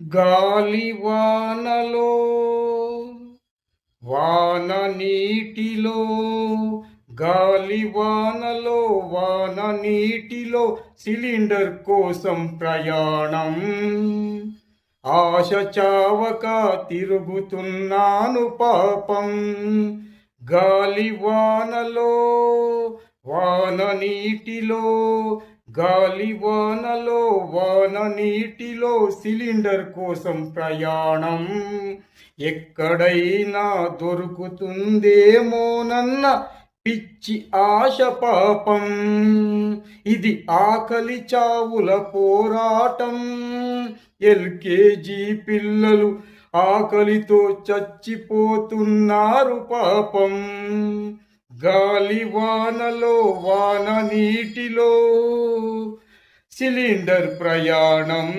గాలి వానలో వాన నీటిలో గాలి వానలో వాన నీటిలో సిలిండర్ కోసం ప్రయాణం ఆశ చావక తిరుగుతున్నాను పాపం గాలి వానలో వాన నీటిలో గాలి వానలో వాన నీటిలో సిలిండర్ కోసం ప్రయాణం ఎక్కడైనా దొరుకుతుందేమోనన్న పిచ్చి ఆశ పాపం ఇది ఆకలి చావుల పోరాటం ఎల్కేజీ పిల్లలు ఆకలితో చచ్చిపోతున్నారు పాపం గాలి వానలో వాన నీటిలో సిలిండర్ ప్రయాణం